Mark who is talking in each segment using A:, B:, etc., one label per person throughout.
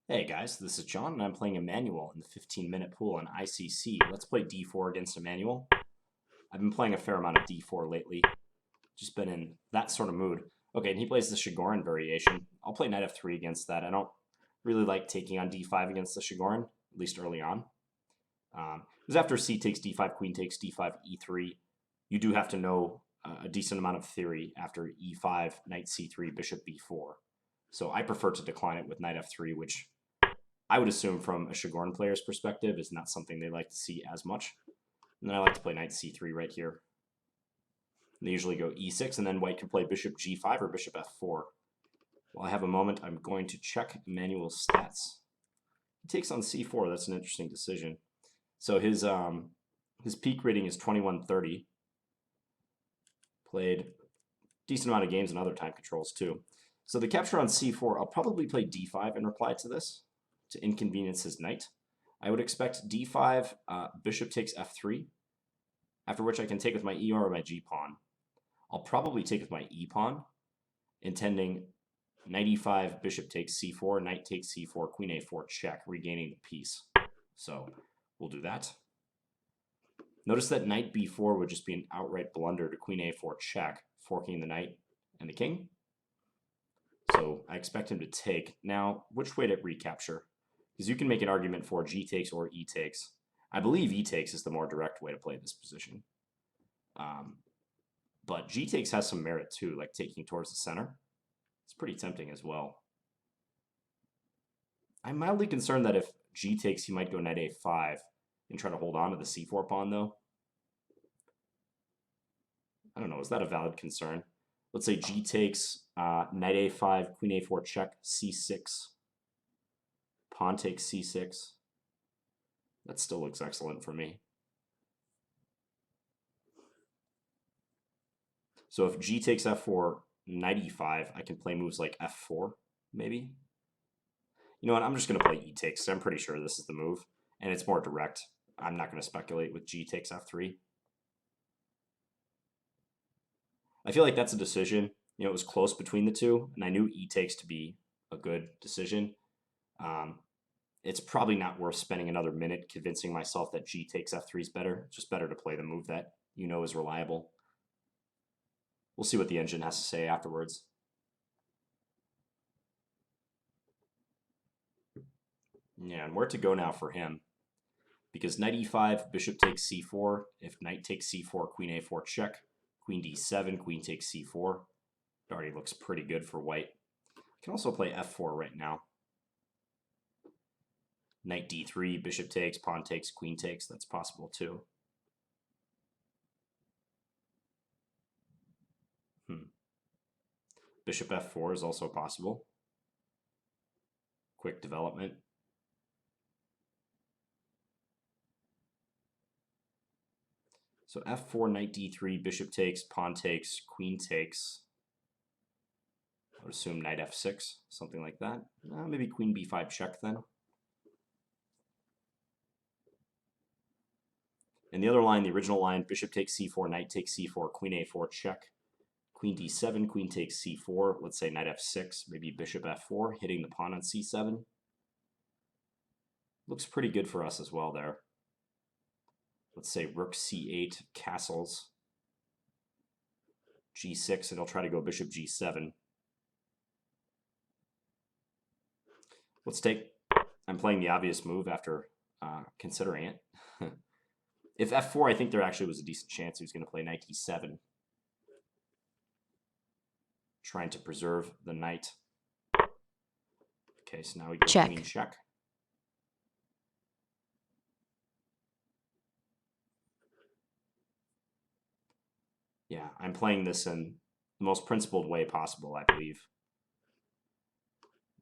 A: Hey guys, this is John and I'm playing Emanuel in the 15-minute pool on ICC. Let's play d4 against Emanuel. I've been playing a fair amount of d4 lately. Just been in that sort of mood. Okay, and he plays the Chigorin variation. I'll play knight f3 against that. I don't really like taking on d5 against the Chigorin, at least early on. Because after c takes d5, queen takes d5, e3, you do have to know a decent amount of theory after e5, knight c3, bishop b4. So I prefer to decline it with knight f3, which I would assume from a Chigorin player's perspective is not something they like to see as much. And then I like to play knight c3 right here. They usually go e6, and then white can play bishop g5 or bishop f4. While I have a moment, I'm going to check Emanuel's stats. He takes on c4. That's an interesting decision. So his peak rating is 2130. Played decent amount of games and other time controls too. So the capture on c4, I'll probably play d5 in reply to this to inconvenience his knight. I would expect d5, bishop takes f3, after which I can take with my e or my g pawn. I'll probably take with my e pawn, intending knight e5, bishop takes c4, knight takes c4, queen a4 check, regaining the piece. So we'll do that. Notice that knight b4 would just be an outright blunder to queen a4 check, forking the knight and the king. So I expect him to take. Now, which way to recapture? Because you can make an argument for g takes or e takes. I believe e takes is the more direct way to play this position. But g takes has some merit too, like taking towards the center. It's pretty tempting as well. I'm mildly concerned that if g takes, he might go knight a5 and try to hold on to the c4 pawn, though. I don't know, is that a valid concern? Let's say g takes, knight a5, queen a4 check, c6. Pawn takes c6. That still looks excellent for me. So if g takes f4, knight e5, I can play moves like f4, maybe. You know what, I'm just going to play e takes. I'm pretty sure this is the move, and it's more direct. I'm not going to speculate with g takes f3. I feel like that's a decision. You know, it was close between the two, and I knew e takes to be a good decision. It's probably not worth spending another minute convincing myself that g takes f3 is better. It's just better to play the move that you know is reliable. We'll see what the engine has to say afterwards. Yeah, and where to go now for him? Because knight e5, bishop takes c4. If knight takes c4, queen a4 check. Queen d7, queen takes c4. It already looks pretty good for white. I can also play f4 right now. Knight d3, bishop takes, pawn takes, queen takes. That's possible too. Bishop f4 is also possible. Quick development. So f4, knight d3, bishop takes, pawn takes, queen takes. I would assume knight f6, something like that. Maybe queen b5 check then. And the other line, the original line, bishop takes c4, knight takes c4, queen a4 check. Queen d7, queen takes c4, let's say knight f6, maybe bishop f4, hitting the pawn on c7. Looks pretty good for us as well there. Let's say rook c8, castles, g6, and I'll try to go bishop g7. Let's take, I'm playing the obvious move after considering it. If f4, I think there actually was a decent chance he was going to play knight e7. Trying to preserve the knight. Okay, so now we go
B: check.
A: Queen check. Yeah, I'm playing this in the most principled way possible, I believe.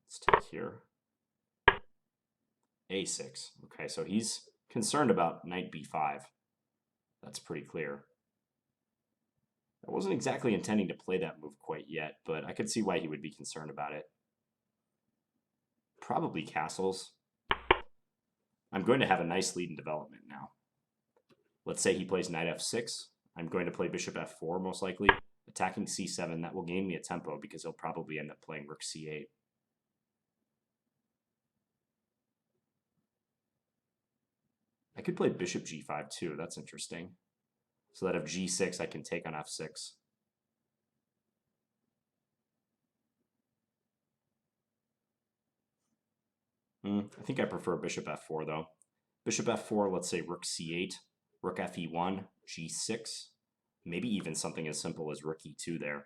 A: Let's take here. A6. Okay, so he's concerned about knight b5. That's pretty clear. I wasn't exactly intending to play that move quite yet, but I could see why he would be concerned about it. Probably castles. I'm going to have a nice lead in development now. Let's say he plays knight f6. I'm going to play bishop f4 most likely. Attacking c7, that will gain me a tempo because he'll probably end up playing rook c8. I could play bishop g5 too. That's interesting. So that if g6, I can take on f6. I think I prefer bishop f4 though. Bishop f4, let's say rook c8, rook fe1, g6, maybe even something as simple as rook e2 there.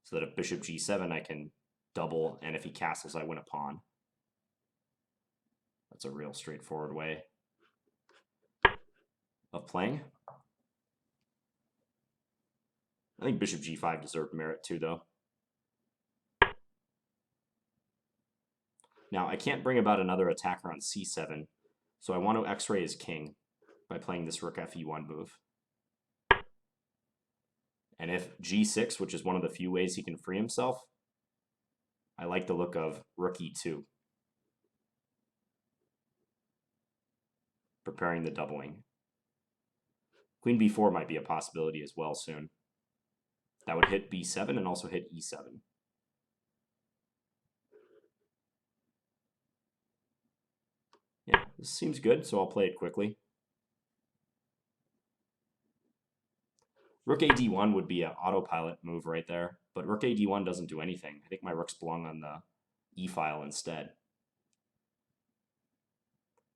A: So that if bishop g7, I can double, and if he castles, I win a pawn. That's a real straightforward way of playing. I think bishop g5 deserved merit too, though. Now, I can't bring about another attacker on c7, so I want to x-ray his king by playing this rook fe1 move. And if g6, which is one of the few ways he can free himself, I like the look of rook e2, preparing the doubling. Queen b4 might be a possibility as well soon. That would hit b7 and also hit e7. Yeah, this seems good, so I'll play it quickly. Rook a d1 would be an autopilot move right there, but rook a d1 doesn't do anything. I think my rooks belong on the e file instead.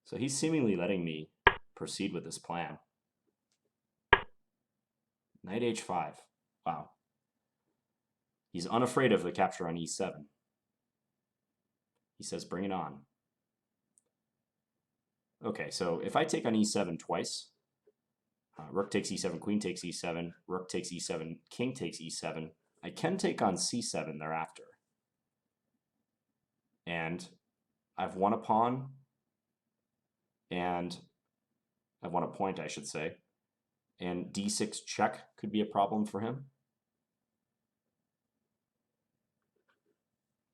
A: So he's seemingly letting me proceed with this plan. Knight h5. Wow. He's unafraid of the capture on e7. He says, bring it on. Okay, so if I take on e7 twice, rook takes e7, queen takes e7, rook takes e7, king takes e7, I can take on c7 thereafter. And I've won a pawn, and I've won a point, I should say. And d6 check could be a problem for him.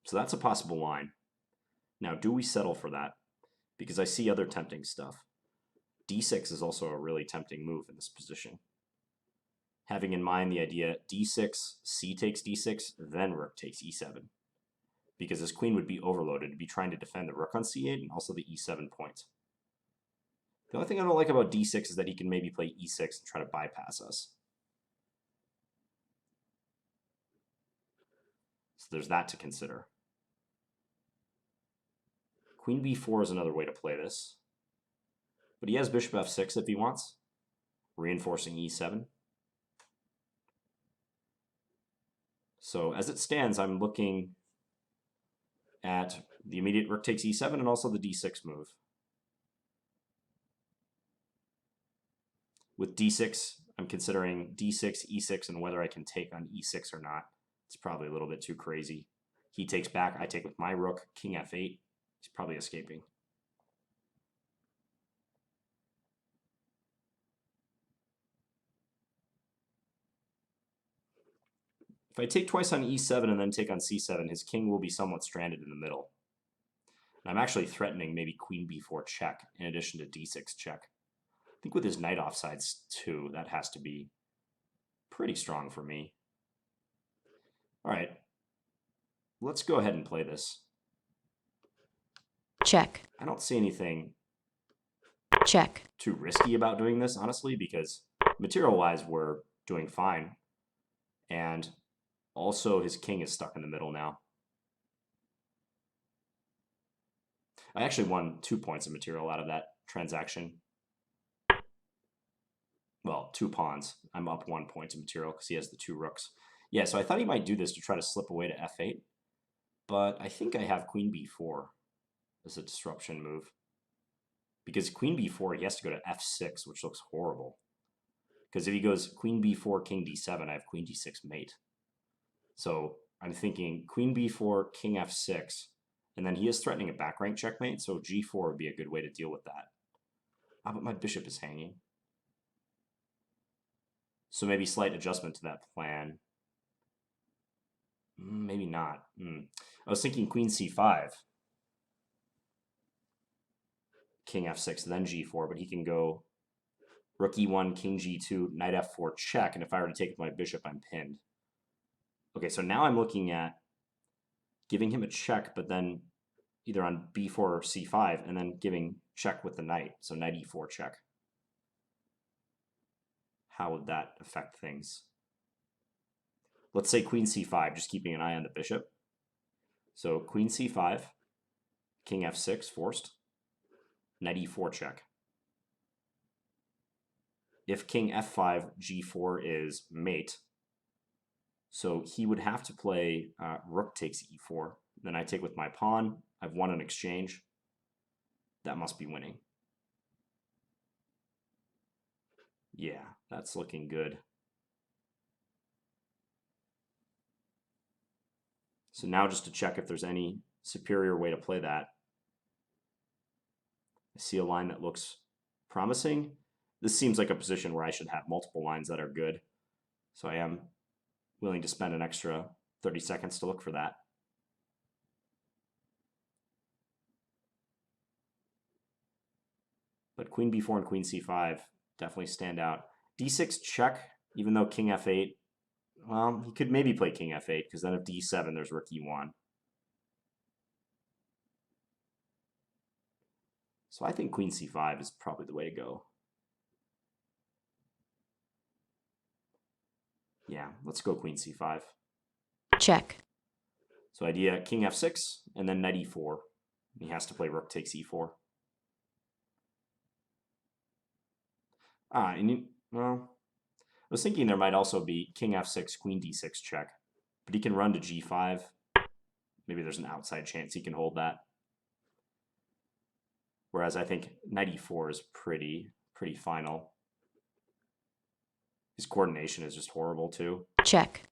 A: So that's a possible line. Now, do we settle for that? Because I see other tempting stuff. d6 is also a really tempting move in this position. Having in mind the idea d6, c takes d6, then rook takes e7. Because his queen would be overloaded to be trying to defend the rook on c8 and also the e7 point. The only thing I don't like about d6 is that he can maybe play e6 and try to bypass us. So there's that to consider. Queen b4 is another way to play this. But he has bishop f6 if he wants, reinforcing e7. So as it stands, I'm looking at the immediate rook takes e7 and also the d6 move. With d6, I'm considering d6, e6, and whether I can take on e6 or not. It's probably a little bit too crazy. He takes back, I take with my rook, king f8. He's probably escaping. If I take twice on e7 and then take on c7, his king will be somewhat stranded in the middle. And I'm actually threatening maybe queen b4 check in addition to d6 check. I think with his knight offsides too, that has to be pretty strong for me. All right, let's go ahead and play this.
B: Check.
A: I don't see anything
B: Check.
A: too risky about doing this, honestly, because material-wise, we're doing fine. And also, his king is stuck in the middle now. I actually won 2 points of material out of that transaction. Well, 2 pawns. I'm up 1 point of material because he has the 2 rooks. Yeah, so I thought he might do this to try to slip away to f8. But I think I have queen b4 as a disruption move. Because queen b4, he has to go to f6, which looks horrible. Because if he goes queen b4, king d7, I have queen d6 mate. So I'm thinking queen b4, king f6, and then he is threatening a back rank checkmate, so g4 would be a good way to deal with that. Ah, but my bishop is hanging. So maybe slight adjustment to that plan. Maybe not. I was thinking queen c5, king f6, then g4, but he can go rook e1, king g2, knight f4 check, and if I were to take with my bishop, I'm pinned. Okay, so now I'm looking at giving him a check, but then either on b4 or c5, and then giving check with the knight. So knight e4 check. How would that affect things? Let's say queen c5, just keeping an eye on the bishop. So queen c5, king f6 forced, knight e4 check. If king f5, g4 is mate, so he would have to play rook takes e4. Then I take with my pawn. I've won an exchange. That must be winning. Yeah, that's looking good. So now just to check if there's any superior way to play that. I see a line that looks promising. This seems like a position where I should have multiple lines that are good. So I am willing to spend an extra 30 seconds to look for that. But queen b4 and queen c5 definitely stand out. d6 check, even though king f8, well, he could maybe play king f8, because then if d7, there's rook e1. So I think queen c5 is probably the way to go. Yeah, let's go queen c5.
B: Check.
A: So idea king f6, and then knight e4. He has to play rook takes e4. Well, I was thinking there might also be king f6, queen d6 check. But he can run to g5. Maybe there's an outside chance he can hold that. Whereas I think knight e4 is pretty final. His coordination is just horrible too.
B: Check.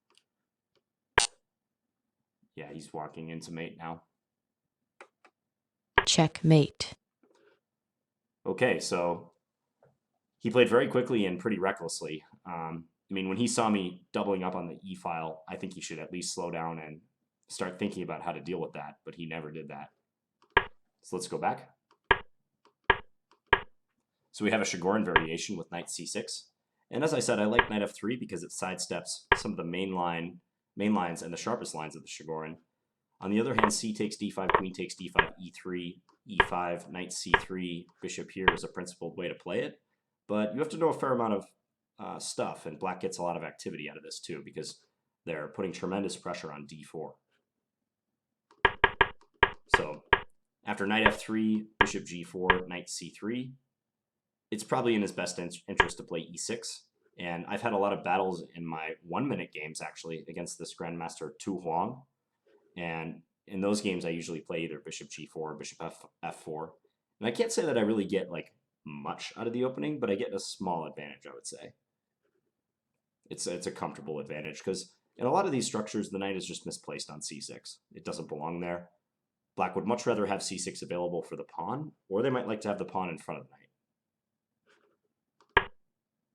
A: Yeah, he's walking into mate now.
B: Checkmate.
A: Okay, so he played very quickly and pretty recklessly. I mean, when he saw me doubling up on the e file, I think he should at least slow down and start thinking about how to deal with that, but he never did that. So let's go back. So we have a Chigorin variation with knight c6. And as I said, I like knight f3 because it sidesteps some of the main lines and the sharpest lines of the Chigorin. On the other hand, c takes d5, queen takes d5, e3, e5, knight c3, bishop here is a principled way to play it. But you have to know a fair amount of stuff, and black gets a lot of activity out of this too because they're putting tremendous pressure on d4. So after knight f3, bishop g4, knight c3, it's probably in his best interest to play e6. And I've had a lot of battles in my 1-minute games, actually, against this Grandmaster Tu Huang. And in those games, I usually play either bishop g4 or bishop f4. And I can't say that I really get like much out of the opening, but I get a small advantage, I would say. It's a comfortable advantage because in a lot of these structures, the knight is just misplaced on c6. It doesn't belong there. Black would much rather have c6 available for the pawn, or they might like to have the pawn in front of the knight.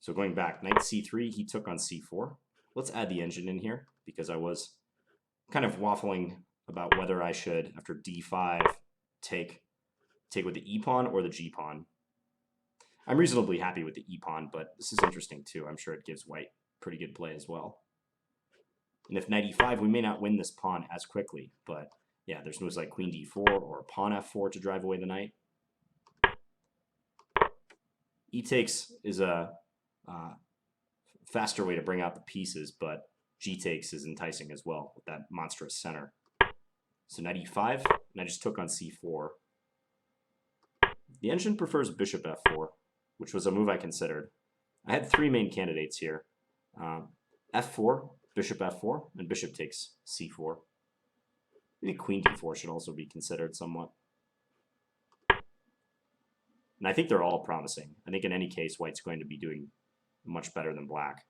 A: So going back, knight c3, he took on c4. Let's add the engine in here because I was kind of waffling about whether I should, after d5, take with the e-pawn or the g-pawn. I'm reasonably happy with the e-pawn, but this is interesting too. I'm sure it gives white pretty good play as well. And if knight e5, we may not win this pawn as quickly, but yeah, there's moves like queen d4 or pawn f4 to drive away the knight. E takes is a faster way to bring out the pieces, but g takes is enticing as well with that monstrous center. So knight e5, and I just took on c4. The engine prefers bishop f4, which was a move I considered. I had 3 main candidates here. f4, bishop f4, and bishop takes c4. Maybe queen d4 should also be considered somewhat. And I think they're all promising. I think in any case, white's going to be doing much better than black.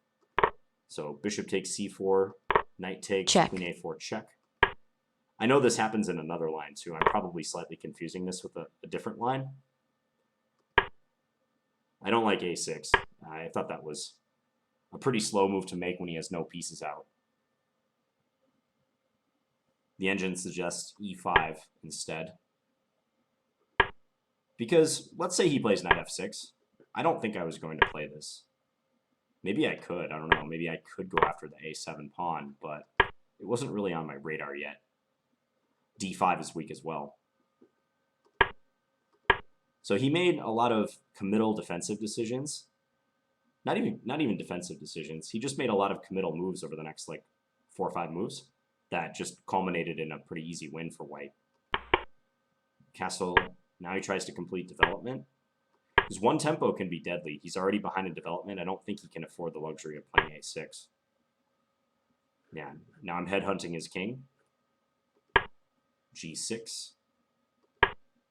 A: So bishop takes c4, knight takes,
B: check.
A: Queen a4 check. I know this happens in another line too. I'm probably slightly confusing this with a different line. I don't like a6. I thought that was a pretty slow move to make when he has no pieces out. The engine suggests e5 instead. Because let's say he plays knight f6. I don't think I was going to play this. Maybe I could. I don't know. Maybe I could go after the a7 pawn, but it wasn't really on my radar yet. d5 is weak as well. So he made a lot of committal defensive decisions. Not even defensive decisions. He just made a lot of committal moves over the next like 4 or 5 moves that just culminated in a pretty easy win for white. Castle, now he tries to complete development. His one tempo can be deadly. He's already behind in development. I don't think he can afford the luxury of playing a6. Yeah, now I'm headhunting his king. G6.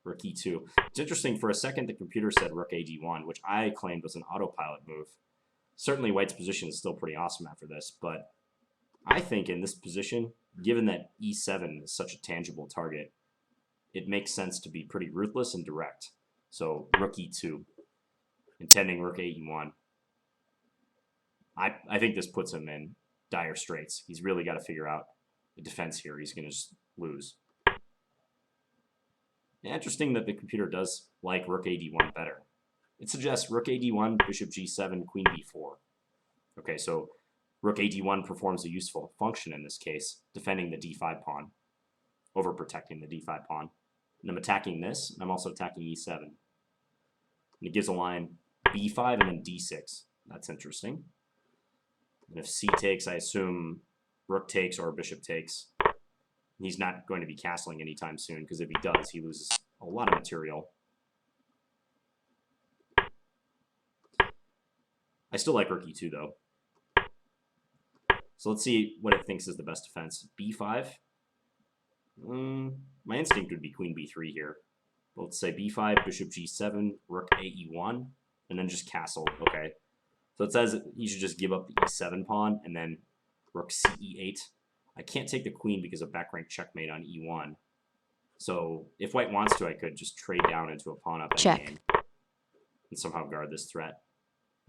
A: Rook e2. It's interesting, for a second the computer said rook a d1, which I claimed was an autopilot move. Certainly white's position is still pretty awesome after this, but I think in this position, given that e7 is such a tangible target, it makes sense to be pretty ruthless and direct. So rook e2, intending rook a e1. I think this puts him in dire straits. He's really got to figure out the defense here. He's going to just lose. Interesting that the computer does like rook a d1 better. It suggests rook a d1, bishop g7, queen b4. Okay, so rook a d1 performs a useful function in this case, defending the d5 pawn, overprotecting the d5 pawn. And I'm attacking this, and I'm also attacking e7. And it gives a line b5 and then d6. That's interesting. And if c takes, I assume rook takes or bishop takes. He's not going to be castling anytime soon, because if he does, he loses a lot of material. I still like rook e2, though. So let's see what it thinks is the best defense. b5. My instinct would be queen b3 here. Let's say b5, bishop g7, rook a e1, and then just castle. Okay. So it says he should just give up the e7 pawn, and then rook c e8. I can't take the queen because of back rank checkmate on e1. So if white wants to, I could just trade down into a pawn up endgame and somehow guard this threat.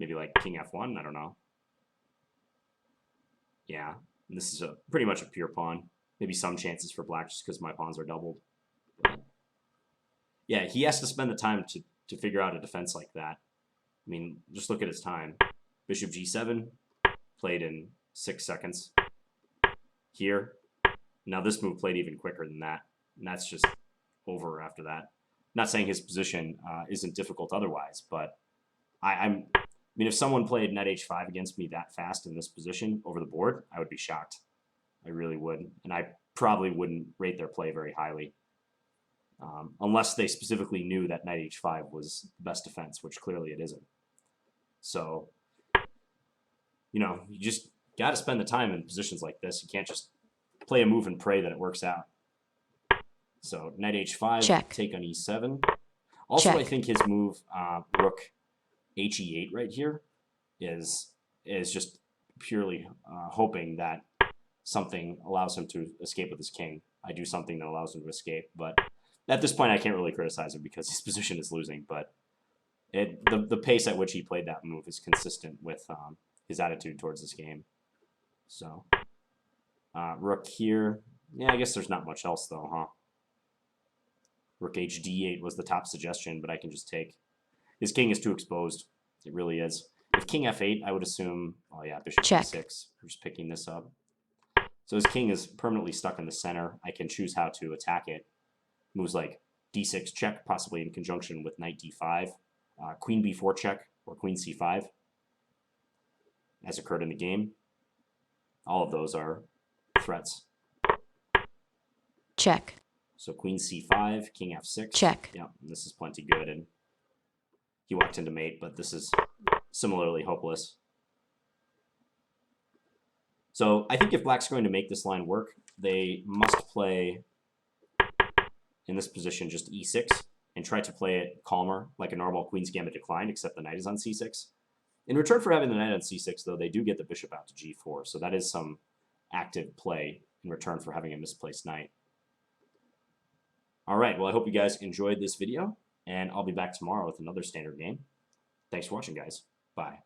A: Maybe like king f1, I don't know. Yeah, and this is pretty much a pure pawn. Maybe some chances for black just because my pawns are doubled. But yeah, he has to spend the time to figure out a defense like that. I mean, just look at his time. Bishop g7, played in 6 seconds. Here. Now this move played even quicker than that. And that's just over after that. Not saying his position isn't difficult otherwise, but I mean, if someone played knight h5 against me that fast in this position over the board, I would be shocked. I really would. And I probably wouldn't rate their play very highly. Unless they specifically knew that knight h5 was the best defense, which clearly it isn't. So, you know, you just got to spend the time in positions like this. You can't just play a move and pray that it works out. So knight h5,
B: check.
A: Take on e7. Also,
B: check.
A: I think his move, rook he8 right here, is just purely hoping that something allows him to escape with his king. I do something that allows him to escape, but at this point I can't really criticize him because his position is losing. But the pace at which he played that move is consistent with his attitude towards this game. So rook here. Yeah, I guess there's not much else though, huh? Rook hd8 was the top suggestion, but I can just take. His king is too exposed. It really is. If king f8, I would assume, oh yeah, bishop c6. We're just picking this up. So his king is permanently stuck in the center. I can choose how to attack it. Moves like d6 check, possibly in conjunction with knight d5, queen b4 check, or queen c5, as occurred in the game. All of those are threats.
B: Check.
A: So queen c5, king f6.
B: Check.
A: Yeah, this is plenty good. And he walked into mate, but this is similarly hopeless. So I think if black's going to make this line work, they must play in this position just e6 and try to play it calmer, like a normal queen's gambit decline, except the knight is on c6. In return for having the knight on c6, though, they do get the bishop out to g4, so that is some active play in return for having a misplaced knight. All right, well, I hope you guys enjoyed this video, and I'll be back tomorrow with another standard game. Thanks for watching, guys. Bye.